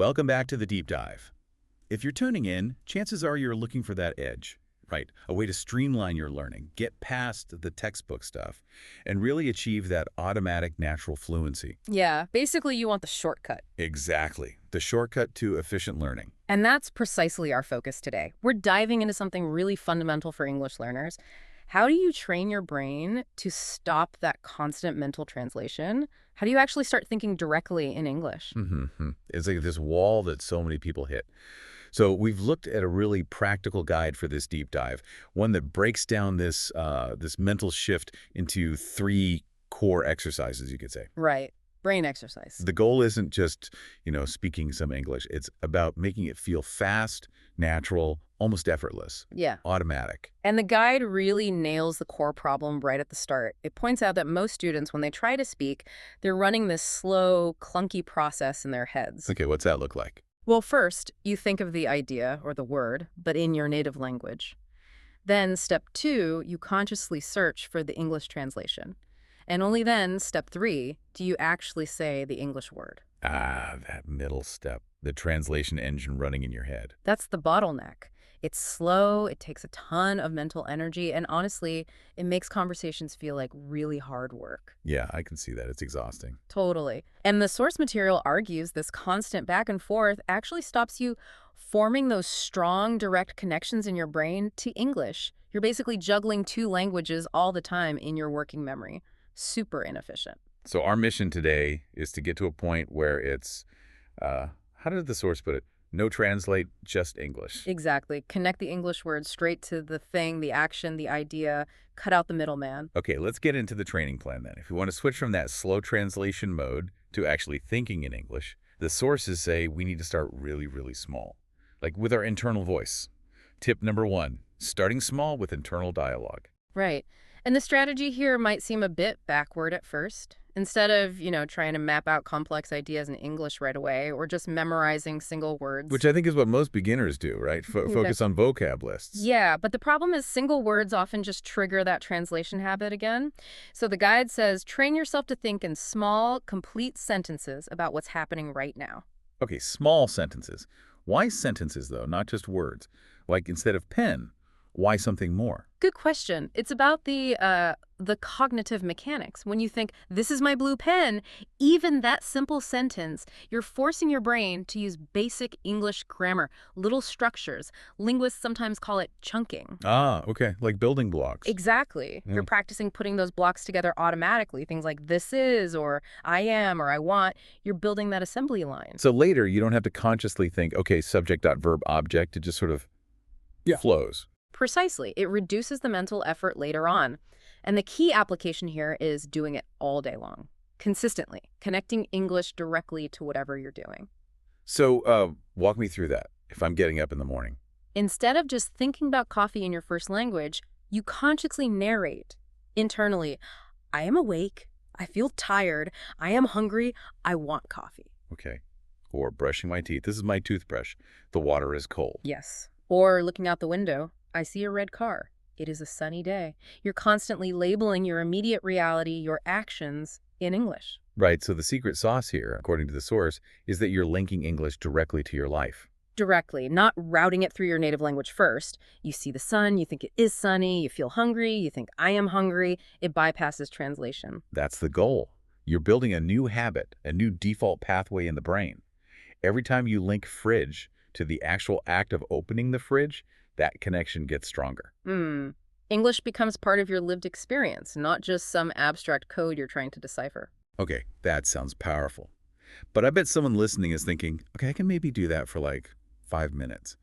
Welcome back to the deep dive. If you're tuning in, chances are you're looking for that edge, right? A way to streamline your learning, get past the textbook stuff, and really achieve that automatic natural fluency. Yeah, basically you want the shortcut. Exactly. The shortcut to efficient learning. And that's precisely our focus today. We're diving into something really fundamental for English learners. How do you train your brain to stop that constant mental translation? How do you actually start thinking directly in English? It's like this wall that so many people hit. So we've looked at a really practical guide for this deep dive, one that breaks down this mental shift into 3 core exercises, you could say. Right. Brain exercise. The goal isn't just, speaking some English. It's about making it feel fast, natural, almost effortless, Yeah. automatic. And the guide really nails the core problem right at the start. It points out that most students, when they try to speak, they're running this slow, clunky process in their heads. Okay, what's that look like? Well, first, you think of the idea or the word, but in your native language. Then, step 2, you consciously search for the English translation. And only then, step 3, do you actually say the English word. Ah, that middle step, the translation engine running in your head. That's the bottleneck. It's slow, it takes a ton of mental energy, and honestly, it makes conversations feel like really hard work. Yeah, I can see that. It's exhausting. Totally. And the source material argues this constant back and forth actually stops you forming those strong, direct connections in your brain to English. You're basically juggling 2 languages all the time in your working memory. Super inefficient. So our mission today is to get to a point where it's, how did the source put it? No translate, just English. Exactly. Connect the English word straight to the thing, the action, the idea. Cut out the middleman. Okay, let's get into the training plan then. If we want to switch from that slow translation mode to actually thinking in English, the sources say we need to start really, really small, like with our internal voice. Tip number 1, starting small with internal dialogue. Right. And the strategy here might seem a bit backward at first. Instead of, trying to map out complex ideas in English right away or just memorizing single words. Which I think is what most beginners do, right? Focus on vocab lists. Yeah, but the problem is single words often just trigger that translation habit again. So the guide says, train yourself to think in small, complete sentences about what's happening right now. Okay, small sentences. Why sentences, though, not just words? Like instead of pen, why something more? Good question. It's about the cognitive mechanics. When you think, this is my blue pen, even that simple sentence, you're forcing your brain to use basic English grammar, little structures. Linguists sometimes call it chunking. Ah, okay, like building blocks. Exactly. You're practicing putting those blocks together automatically. Things like this is, or I am, or I want. You're building that assembly line. So later, you don't have to consciously think, okay, subject, verb, object. It just sort of flows. Precisely. It reduces the mental effort later on. And the key application here is doing it all day long, consistently, connecting English directly to whatever you're doing. So walk me through that if I'm getting up in the morning. Instead of just thinking about coffee in your first language, you consciously narrate internally, I am awake, I feel tired, I am hungry, I want coffee. Okay. Or brushing my teeth. This is my toothbrush. The water is cold. Yes. Or looking out the window, I see a red car. It is a sunny day. You're constantly labeling your immediate reality, your actions, in English. Right, so the secret sauce here, according to the source, is that you're linking English directly to your life. Directly, not routing it through your native language first. You see the sun, you think it is sunny, you feel hungry, you think I am hungry. It bypasses translation. That's the goal. You're building a new habit, a new default pathway in the brain. Every time you link fridge to the actual act of opening the fridge, that connection gets stronger. English becomes part of your lived experience, not just some abstract code you're trying to decipher. Okay, that sounds powerful. But I bet someone listening is thinking, okay, I can maybe do that for like 5 minutes.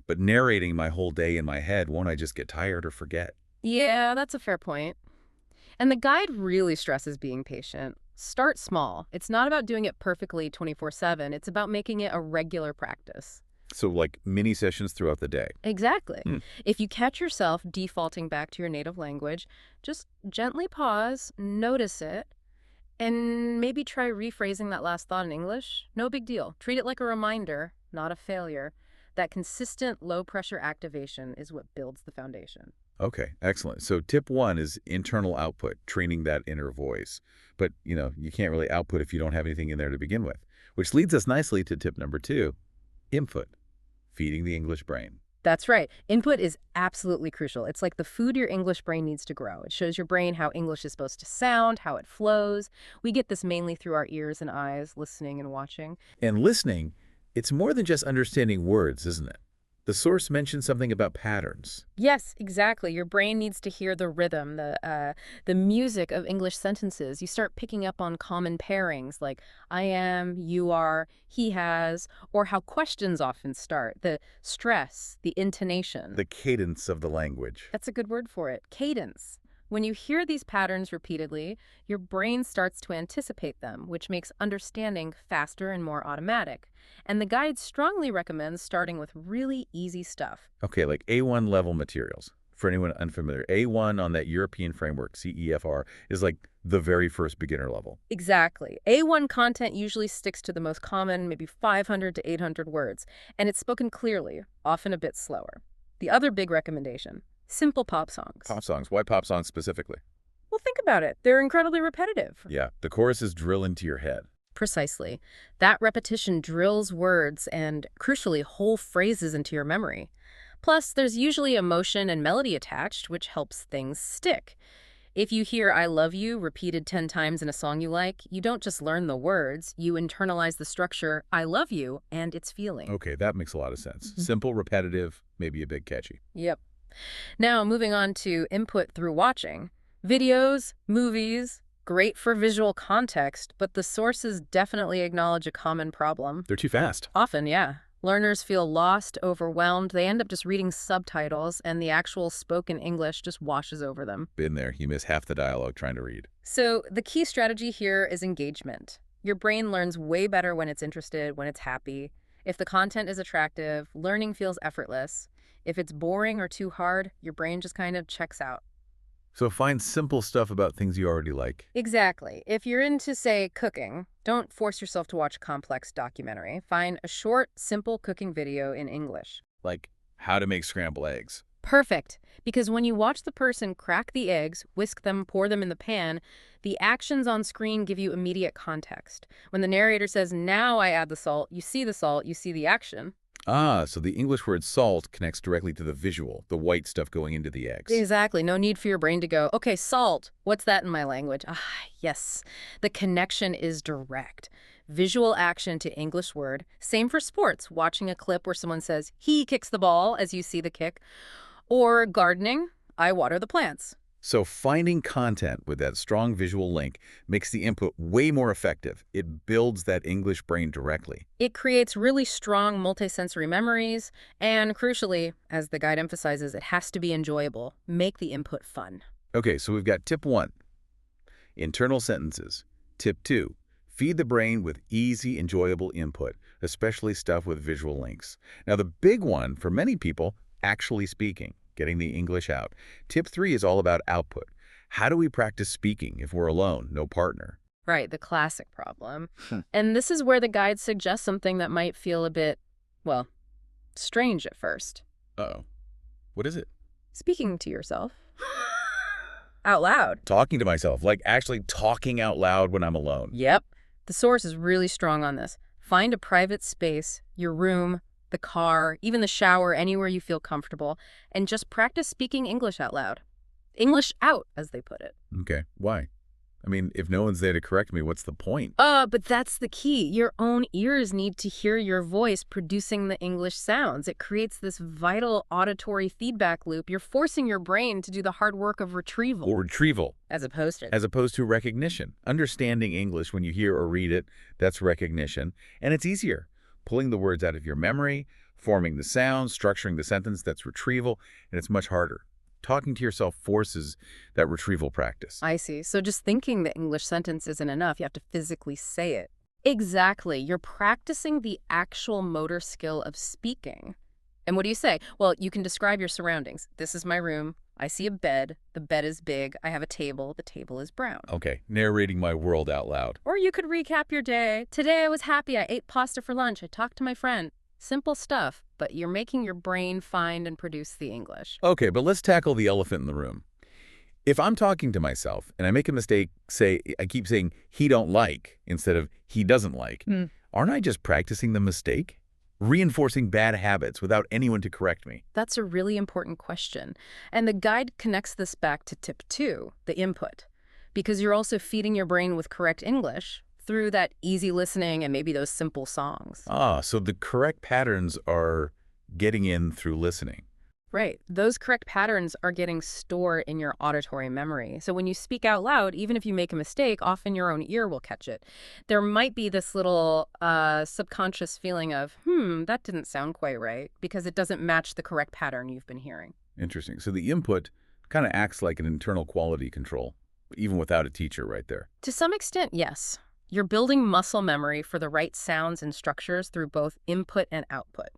But narrating my whole day in my head, won't I just get tired or forget? Yeah, that's a fair point. And the guide really stresses being patient. Start small. It's not about doing it perfectly 24/7. It's about making it a regular practice. So like mini sessions throughout the day. Exactly. If you catch yourself defaulting back to your native language, just gently pause, notice it, and maybe try rephrasing that last thought in English. No big deal. Treat it like a reminder, not a failure. That consistent low-pressure activation is what builds the foundation. Okay, excellent. So tip 1 is internal output, training that inner voice. But, you can't really output if you don't have anything in there to begin with. Which leads us nicely to tip number 2, input, feeding the English brain. That's right. Input is absolutely crucial. It's like the food your English brain needs to grow. It shows your brain how English is supposed to sound, how it flows. We get this mainly through our ears and eyes, listening and watching. And listening, it's more than just understanding words, isn't it? The source mentioned something about patterns. Yes, exactly. Your brain needs to hear the rhythm, the music of English sentences. You start picking up on common pairings like I am, you are, he has, or how questions often start, the stress, the intonation. The cadence of the language. That's a good word for it, cadence. When you hear these patterns repeatedly, your brain starts to anticipate them, which makes understanding faster and more automatic. And the guide strongly recommends starting with really easy stuff. Okay, like A1 level materials. For anyone unfamiliar, A1 on that European framework, CEFR, is like the very first beginner level. Exactly. A1 content usually sticks to the most common, maybe 500 to 800 words, and it's spoken clearly, often a bit slower. The other big recommendation, simple pop songs. Pop songs. Why pop songs specifically? Well, think about it. They're incredibly repetitive. Yeah, the choruses drill into your head. Precisely. That repetition drills words and, crucially, whole phrases into your memory. Plus, there's usually emotion and melody attached, which helps things stick. If you hear I love you repeated 10 times in a song you like, you don't just learn the words, you internalize the structure I love you and its feeling. Okay, that makes a lot of sense. Simple, repetitive, maybe a bit catchy. Yep. Now, moving on to input through watching. Videos, movies, great for visual context, but the sources definitely acknowledge a common problem. They're too fast. Often, yeah. Learners feel lost, overwhelmed. They end up just reading subtitles, and the actual spoken English just washes over them. Been there. You miss half the dialogue trying to read. So the key strategy here is engagement. Your brain learns way better when it's interested, when it's happy. If the content is attractive, learning feels effortless. If it's boring or too hard, your brain just kind of checks out. So find simple stuff about things you already like. Exactly. If you're into, say, cooking, don't force yourself to watch a complex documentary. Find a short, simple cooking video in English. Like how to make scrambled eggs. Perfect. Because when you watch the person crack the eggs, whisk them, pour them in the pan, the actions on screen give you immediate context. When the narrator says, now I add the salt, you see the action. Ah, so the English word salt connects directly to the visual, the white stuff going into the eggs. Exactly. No need for your brain to go, okay, salt. What's that in my language? Ah, yes. The connection is direct. Visual action to English word. Same for sports. Watching a clip where someone says, he kicks the ball as you see the kick. Or gardening, I water the plants. So finding content with that strong visual link makes the input way more effective. It builds that English brain directly. It creates really strong multisensory memories, and crucially, as the guide emphasizes, it has to be enjoyable. Make the input fun. Okay, so we've got tip 1, internal sentences. Tip 2, feed the brain with easy, enjoyable input, especially stuff with visual links. Now the big one for many people, actually speaking. Getting the English out. Tip 3 is all about output. How do we practice speaking if we're alone, no partner? Right, the classic problem. And this is where the guide suggests something that might feel a bit, well, strange at first. Uh-oh. What is it? Speaking to yourself. Out loud. Talking to myself, like actually talking out loud when I'm alone. Yep. The source is really strong on this. Find a private space, your room, the car, even the shower, anywhere you feel comfortable, and just practice speaking English out loud. English out, as they put it. Okay, why? I mean, if no one's there to correct me, what's the point? But that's the key. Your own ears need to hear your voice producing the English sounds. It creates this vital auditory feedback loop. You're forcing your brain to do the hard work of retrieval. Or retrieval. As opposed to. As opposed to recognition. Understanding English when you hear or read it, that's recognition. And it's easier. Pulling the words out of your memory, forming the sounds, structuring the sentence, that's retrieval, and it's much harder. Talking to yourself forces that retrieval practice. I see. So just thinking the English sentence isn't enough. You have to physically say it. Exactly. You're practicing the actual motor skill of speaking. And what do you say? Well, you can describe your surroundings. This is my room. I see a bed. The bed is big. I have a table. The table is brown. Okay, narrating my world out loud. Or you could recap your day. Today I was happy. I ate pasta for lunch. I talked to my friend. Simple stuff, but you're making your brain find and produce the English. Okay, but let's tackle the elephant in the room. If I'm talking to myself and I make a mistake, say I keep saying he don't like instead of he doesn't like, Aren't I just practicing the mistake? Reinforcing bad habits without anyone to correct me. That's a really important question. And the guide connects this back to tip 2, the input, because you're also feeding your brain with correct English through that easy listening and maybe those simple songs. Ah, so the correct patterns are getting in through listening. Right. Those correct patterns are getting stored in your auditory memory. So when you speak out loud, even if you make a mistake, often your own ear will catch it. There might be this little subconscious feeling of, that didn't sound quite right, because it doesn't match the correct pattern you've been hearing. Interesting. So the input kind of acts like an internal quality control, even without a teacher right there. To some extent, yes. You're building muscle memory for the right sounds and structures through both input and output.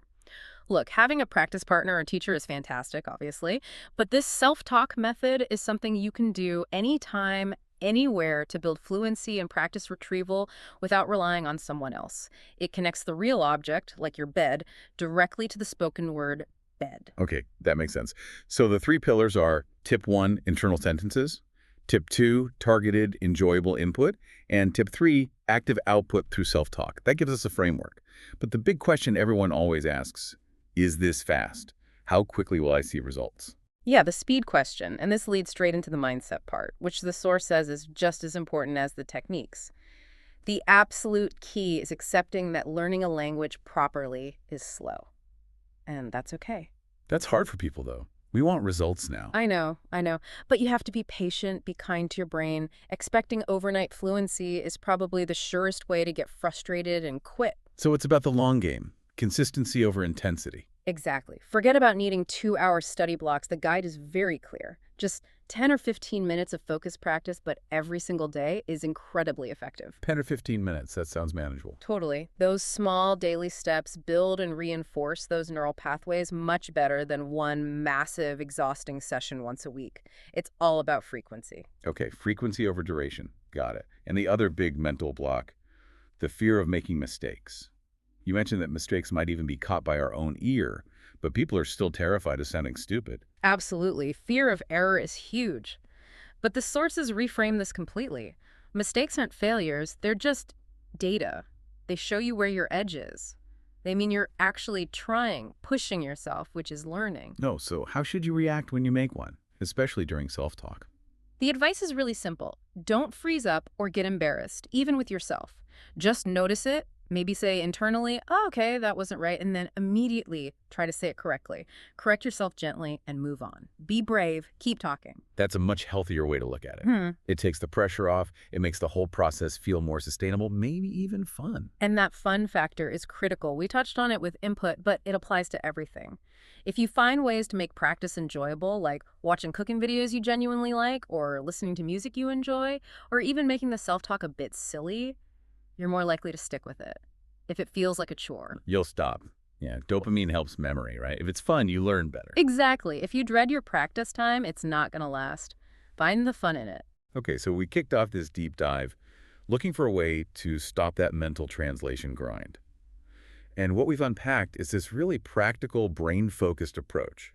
Look, having a practice partner or teacher is fantastic, obviously, but this self-talk method is something you can do anytime, anywhere to build fluency and practice retrieval without relying on someone else. It connects the real object, like your bed, directly to the spoken word bed. Okay, that makes sense. So the 3 pillars are tip 1, internal sentences, tip 2, targeted, enjoyable input, and tip 3, active output through self-talk. That gives us a framework. But the big question everyone always asks, is this fast? How quickly will I see results? Yeah, the speed question, and this leads straight into the mindset part, which the source says is just as important as the techniques. The absolute key is accepting that learning a language properly is slow. And that's okay. That's hard for people, though. We want results now. I know. But you have to be patient, be kind to your brain. Expecting overnight fluency is probably the surest way to get frustrated and quit. So it's about the long game, consistency over intensity. Exactly. Forget about needing 2-hour study blocks. The guide is very clear. Just 10 or 15 minutes of focus practice, but every single day is incredibly effective. 10 or 15 minutes, that sounds manageable. Totally. Those small daily steps build and reinforce those neural pathways much better than one massive, exhausting session once a week. It's all about frequency. Okay, frequency over duration. Got it. And the other big mental block, the fear of making mistakes. You mentioned that mistakes might even be caught by our own ear, but people are still terrified of sounding stupid. Absolutely. Fear of error is huge. But the sources reframe this completely. Mistakes aren't failures, they're just data. They show you where your edge is. They mean you're actually trying, pushing yourself, which is learning. No, so how should you react when you make one, especially during self-talk? The advice is really simple. Don't freeze up or get embarrassed, even with yourself. Just notice it. Maybe say internally, oh, okay, that wasn't right, and then immediately try to say it correctly. Correct yourself gently and move on. Be brave. Keep talking. That's a much healthier way to look at it. It takes the pressure off. It makes the whole process feel more sustainable, maybe even fun. And that fun factor is critical. We touched on it with input, but it applies to everything. If you find ways to make practice enjoyable, like watching cooking videos you genuinely like, or listening to music you enjoy, or even making the self-talk a bit silly, you're more likely to stick with it. If it feels like a chore. You'll stop. Yeah, dopamine helps memory, right? If it's fun, you learn better. Exactly. If you dread your practice time, it's not going to last. Find the fun in it. Okay, so we kicked off this deep dive looking for a way to stop that mental translation grind. And what we've unpacked is this really practical, brain-focused approach.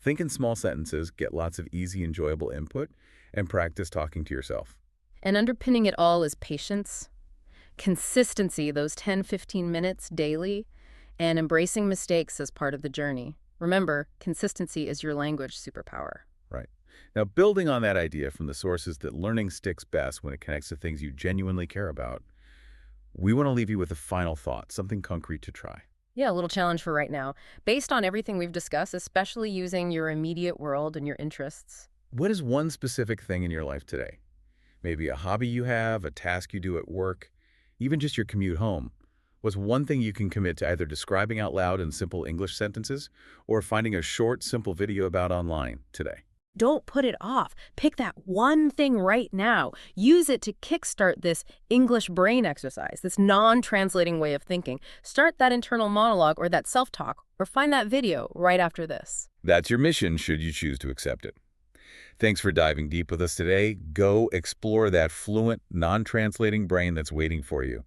Think in small sentences, get lots of easy, enjoyable input, and practice talking to yourself. And underpinning it all is patience, consistency, those 10-15 minutes daily, and embracing mistakes as part of the journey. Remember, consistency is your language superpower. Right. Now, building on that idea from the sources that learning sticks best when it connects to things you genuinely care about, we want to leave you with a final thought, something concrete to try. Yeah, a little challenge for right now. Based on everything we've discussed, especially using your immediate world and your interests. What is one specific thing in your life today? Maybe a hobby you have, a task you do at work, even just your commute home. What's one thing you can commit to either describing out loud in simple English sentences or finding a short, simple video about online today? Don't put it off. Pick that one thing right now. Use it to kickstart this English brain exercise, this non-translating way of thinking. Start that internal monologue or that self-talk, or find that video right after this. That's your mission, should you choose to accept it. Thanks for diving deep with us today. Go explore that fluent, non-translating brain that's waiting for you.